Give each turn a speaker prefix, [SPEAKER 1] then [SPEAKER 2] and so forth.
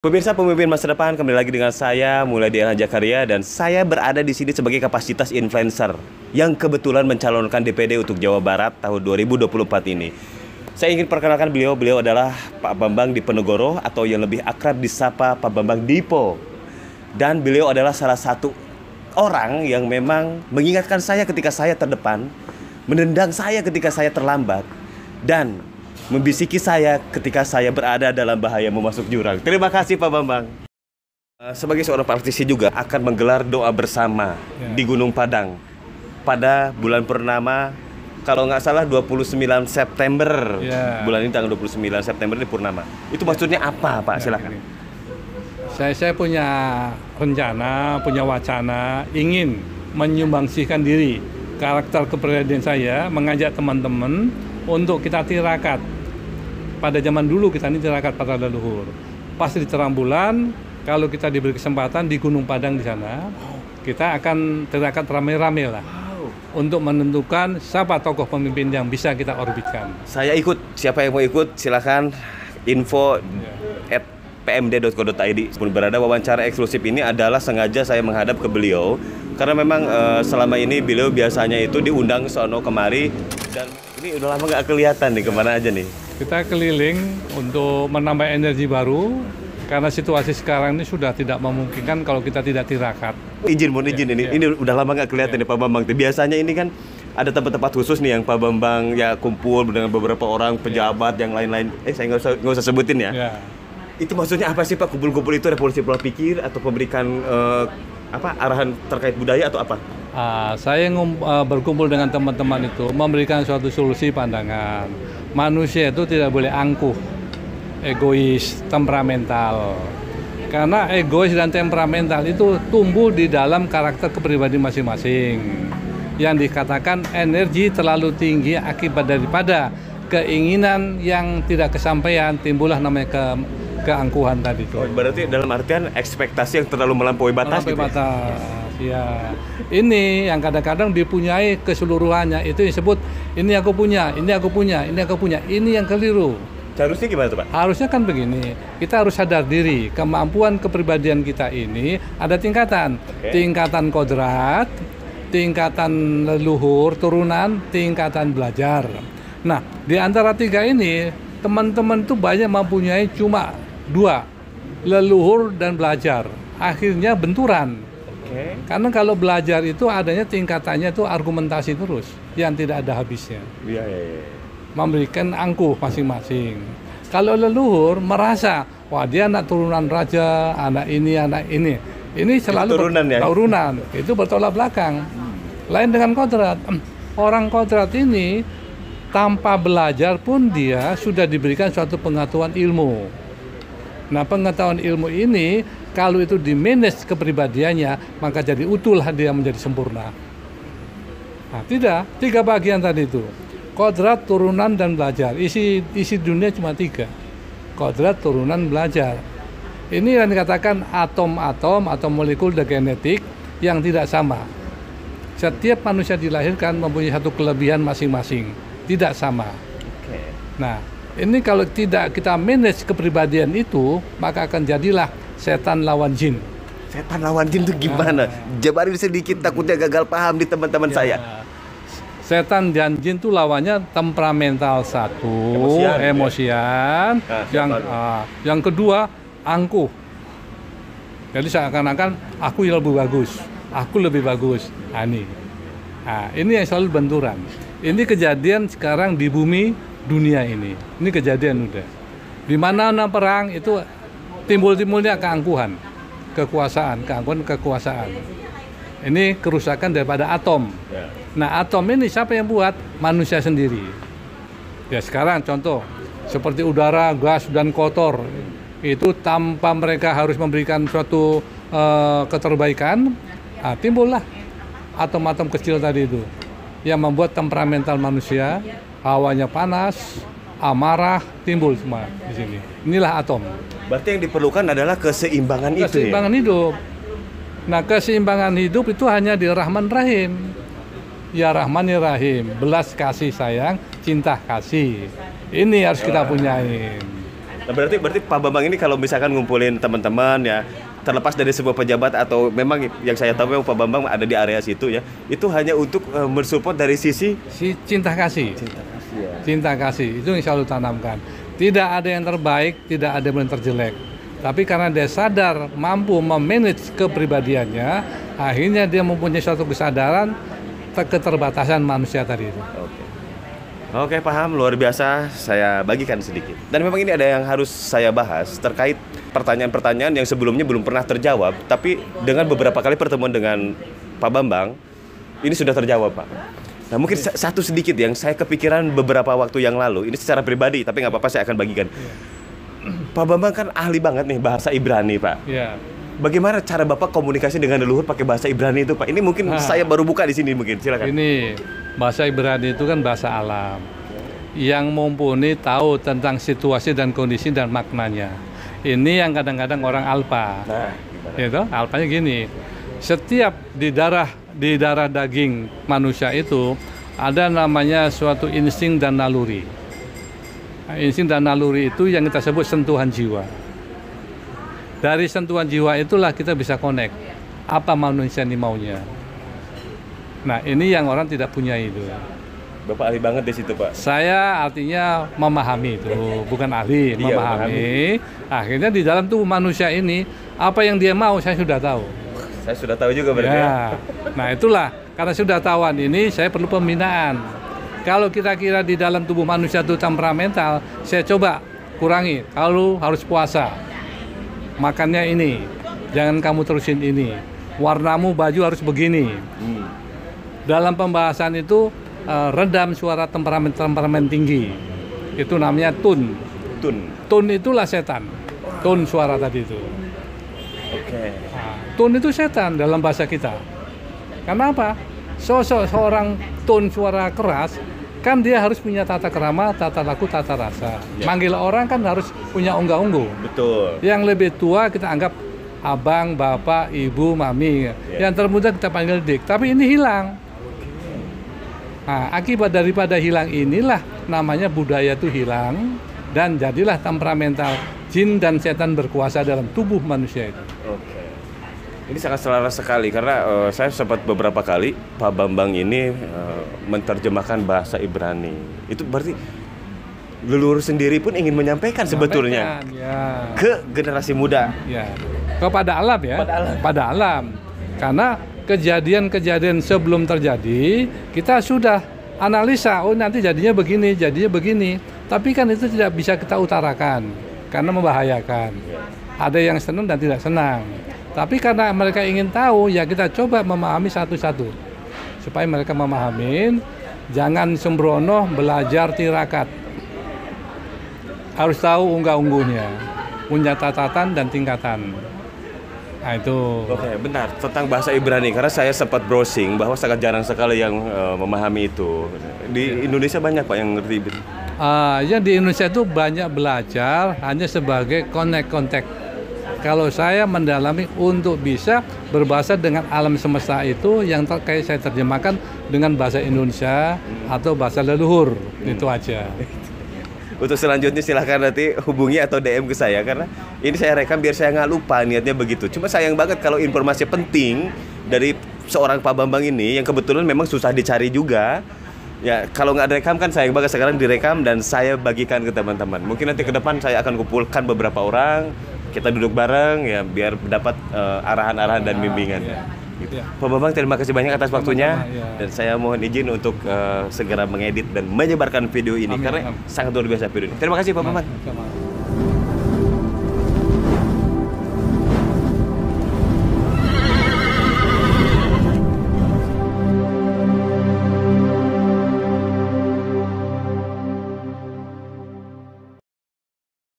[SPEAKER 1] Pemirsa pemimpin masa depan, kembali lagi dengan saya Muladi Zakaria, dan saya berada di sini sebagai kapasitas influencer yang kebetulan mencalonkan DPD untuk Jawa Barat tahun 2024 ini. Saya ingin perkenalkan beliau adalah Pak Bambang Diponegoro atau yang lebih akrab disapa Pak Bambang Dipo. Dan beliau adalah salah satu orang yang memang mengingatkan saya ketika saya terdepan, menendang saya ketika saya terlambat, dan membisiki saya ketika saya berada dalam bahaya memasuk jurang. Terima kasih Pak Bambang. Sebagai seorang praktisi juga akan menggelar doa bersama di Gunung Padang pada bulan purnama, kalau nggak salah 29 September. Bulan ini tanggal 29 September ini purnama. Itu maksudnya apa Pak? Silakan.
[SPEAKER 2] Saya punya rencana, punya wacana ingin menyumbangsikan diri, karakter kepribadian saya, mengajak teman-teman untuk kita tirakat. Pada zaman dulu kita ini tirakat para leluhur. Pas di terang bulan, kalau kita diberi kesempatan di Gunung Padang di sana, kita akan tirakat rame-rame lah. Untuk menentukan siapa tokoh pemimpin yang bisa kita orbitkan.
[SPEAKER 1] Saya ikut. Siapa yang mau ikut silakan info @pmd.co.id. Berada wawancara eksklusif ini adalah sengaja saya menghadap ke beliau karena memang selama ini beliau biasanya itu diundang sono kemari, dan ini udah lama nggak kelihatan nih kemana aja nih.
[SPEAKER 2] Kita keliling untuk menambah energi baru karena situasi sekarang ini sudah tidak memungkinkan kalau kita tidak tirakat.
[SPEAKER 1] Mohon izin ini udah lama nggak kelihatan nih Pak Bambang. Biasanya ini kan ada tempat-tempat khusus nih yang Pak Bambang ya kumpul dengan beberapa orang pejabat yang lain-lain. Saya nggak usah sebutin ya. Itu maksudnya apa sih Pak? Kumpul-kumpul itu revolusi pola pikir atau memberikan arahan terkait budaya atau apa?
[SPEAKER 2] Saya berkumpul dengan teman-teman itu memberikan suatu solusi pandangan. Manusia itu tidak boleh angkuh, egois, temperamental. Karena egois dan temperamental itu tumbuh di dalam karakter kepribadian masing-masing. Yang dikatakan energi terlalu tinggi akibat daripada keinginan yang tidak kesampaian, timbullah namanya keangkuhan tadi itu.
[SPEAKER 1] Berarti dalam artian ekspektasi yang terlalu melampaui batas.
[SPEAKER 2] Ya, ini yang kadang-kadang dipunyai keseluruhannya, itu disebut ini aku punya, ini aku punya, ini aku punya. Ini yang keliru.
[SPEAKER 1] Harusnya gimana tuh Pak?
[SPEAKER 2] Harusnya kan begini, kita harus sadar diri, kemampuan kepribadian kita ini ada tingkatan. Tingkatan kodrat, tingkatan leluhur, turunan, tingkatan belajar. Nah, di antara tiga ini, teman-teman tuh banyak mempunyai cuma dua, leluhur dan belajar. Akhirnya benturan. Karena kalau belajar itu adanya tingkatannya itu argumentasi terus yang tidak ada habisnya. Memberikan angkuh masing-masing. Kalau leluhur merasa, wah dia anak turunan raja, anak ini. Ini selalu turunan. Itu bertolak belakang. Lain dengan kodrat. Orang kodrat ini tanpa belajar pun dia sudah diberikan suatu pengetahuan ilmu. Nah, pengetahuan ilmu ini kalau itu di-manage kepribadiannya, maka jadi utuh dia menjadi sempurna. Nah, tidak, tiga bagian tadi itu. Kodrat, turunan, dan belajar. Isi dunia cuma tiga. Kodrat, turunan, belajar. Ini yang dikatakan atom-atom atau molekul genetik yang tidak sama. Setiap manusia dilahirkan mempunyai satu kelebihan masing-masing. Tidak sama. Nah, ini kalau tidak kita manage kepribadian itu, maka akan jadilah setan lawan jin.
[SPEAKER 1] Setan lawan jin itu gimana? Jabarin sedikit, takutnya gagal paham di teman-teman saya.
[SPEAKER 2] Setan dan jin itu lawannya temperamental satu, emosian. Yang kedua angkuh. Jadi seakan-akan aku yang lebih bagus, aku lebih bagus. Ini yang selalu benturan. Ini kejadian sekarang di bumi dunia ini. Ini kejadian udah. Di mana perang itu timbul-timbulnya keangkuhan, kekuasaan. Ini kerusakan daripada atom. Nah, atom ini siapa yang buat? Manusia sendiri. Ya sekarang contoh seperti udara, gas dan kotor. Itu tanpa mereka harus memberikan suatu keterbaikan, timbullah atom-atom kecil tadi itu yang membuat temperamental manusia, hawanya panas, amarah, timbul semua di sini. Inilah atom.
[SPEAKER 1] Berarti yang diperlukan adalah keseimbangan itu ya?
[SPEAKER 2] Keseimbangan hidup. Nah, keseimbangan hidup itu hanya di Rahman Rahim. Ya Rahman ya Rahim, belas kasih sayang, cinta kasih. Ini harus kita punyain.
[SPEAKER 1] Nah, berarti Pak Bambang ini kalau misalkan ngumpulin teman-teman ya, terlepas dari sebuah pejabat atau memang yang saya tahu memang Pak Bambang ada di area situ ya, itu hanya untuk mensupport dari sisi
[SPEAKER 2] cinta kasih.
[SPEAKER 1] cinta kasih ya.
[SPEAKER 2] Cinta kasih itu yang selalu tanamkan. Tidak ada yang terbaik, tidak ada yang terjelek. Tapi karena dia sadar mampu memanage kepribadiannya, akhirnya dia mempunyai suatu kesadaran keterbatasan manusia tadi itu.
[SPEAKER 1] Oke, paham, luar biasa. Saya bagikan sedikit. Dan memang ini ada yang harus saya bahas terkait pertanyaan-pertanyaan yang sebelumnya belum pernah terjawab, tapi dengan beberapa kali pertemuan dengan Pak Bambang, ini sudah terjawab, Pak. Nah, mungkin satu sedikit yang saya kepikiran beberapa waktu yang lalu, ini secara pribadi, tapi nggak apa-apa saya akan bagikan. Pak Bambang kan ahli banget nih bahasa Ibrani, Pak.
[SPEAKER 2] Iya.
[SPEAKER 1] Bagaimana cara Bapak komunikasi dengan leluhur pakai bahasa Ibrani itu, Pak? Ini mungkin saya baru buka di sini mungkin. Silakan.
[SPEAKER 2] Ini bahasa Ibrani itu kan bahasa alam yang mumpuni tahu tentang situasi dan kondisi dan maknanya. Ini yang kadang-kadang orang alpa.
[SPEAKER 1] Nah,
[SPEAKER 2] Itu alpanya gini. Setiap di darah daging manusia itu ada namanya suatu insting dan naluri. Nah, insting dan naluri itu yang kita sebut sentuhan jiwa. Dari sentuhan jiwa itulah kita bisa connect apa manusia ini maunya. Nah, ini yang orang tidak punya itu.
[SPEAKER 1] Bapak ahli banget di situ, Pak.
[SPEAKER 2] Saya artinya memahami itu, bukan ahli,
[SPEAKER 1] Iya,
[SPEAKER 2] memahami. Akhirnya di dalam tubuh manusia ini apa yang dia mau saya sudah tahu.
[SPEAKER 1] Saya sudah tahu juga berarti.
[SPEAKER 2] Ya. Nah, itulah karena sudah tahuan ini saya perlu pembinaan. Kalau kita kira di dalam tubuh manusia itu temperamental, saya coba kurangi. Kalau harus puasa, makannya ini, jangan kamu terusin ini. Warnamu baju harus begini. Dalam pembahasan itu redam suara temperamen tinggi. Itu namanya tun. Tun itulah setan. Tun suara tadi itu.
[SPEAKER 1] Oke.
[SPEAKER 2] Nah, tun itu setan dalam bahasa kita. Karena apa? Sosok seorang tun suara keras kan dia harus punya tata krama, tata laku, tata rasa. Manggil orang kan harus punya unggu-unggu.
[SPEAKER 1] Betul.
[SPEAKER 2] Yang lebih tua kita anggap abang, bapak, ibu, mami. Yang termuda kita panggil dik. Tapi ini hilang. Nah, akibat daripada hilang inilah namanya budaya itu hilang dan jadilah temperamental jin dan setan berkuasa dalam tubuh manusia itu.
[SPEAKER 1] Oke. Ini sangat selaras sekali karena saya sempat beberapa kali Pak Bambang ini menerjemahkan bahasa Ibrani. Itu berarti leluhur sendiri pun ingin menyampaikan sebetulnya
[SPEAKER 2] ya.
[SPEAKER 1] ke generasi muda.
[SPEAKER 2] Ya. Kepada alam ya. Pada alam. Karena kejadian-kejadian sebelum terjadi kita sudah analisa, oh nanti jadinya begini. Tapi kan itu tidak bisa kita utarakan karena membahayakan. Ada yang senang dan tidak senang. Tapi karena mereka ingin tahu, ya kita coba memahami satu-satu. Supaya mereka memahami, jangan sembrono belajar tirakat. Harus tahu unggah-ungguhnya, punya catatan dan tingkatan. Nah itu.
[SPEAKER 1] Oke, benar. Tentang bahasa Ibrani, karena saya sempat browsing bahwa sangat jarang sekali yang memahami itu. Di Indonesia banyak Pak yang ngerti.
[SPEAKER 2] Ya di Indonesia itu banyak belajar hanya sebagai connect. Kalau saya mendalami untuk bisa berbahasa dengan alam semesta itu yang terkait saya terjemahkan dengan bahasa Indonesia atau bahasa leluhur. Itu aja.
[SPEAKER 1] Untuk selanjutnya silahkan nanti hubungi atau DM ke saya karena ini saya rekam biar saya nggak lupa niatnya begitu. Cuma sayang banget kalau informasi penting dari seorang Pak Bambang ini yang kebetulan memang susah dicari juga. Ya kalau nggak direkam kan sayang banget, sekarang direkam dan saya bagikan ke teman-teman. Mungkin nanti ke depan saya akan kumpulkan beberapa orang, kita duduk bareng ya biar dapat arahan-arahan dan bimbingan. Gitu. Pak Bambang terima kasih banyak atas waktunya dan saya mohon izin untuk segera mengedit dan menyebarkan video ini karena sangat luar biasa video ini. Terima kasih Pak Bambang.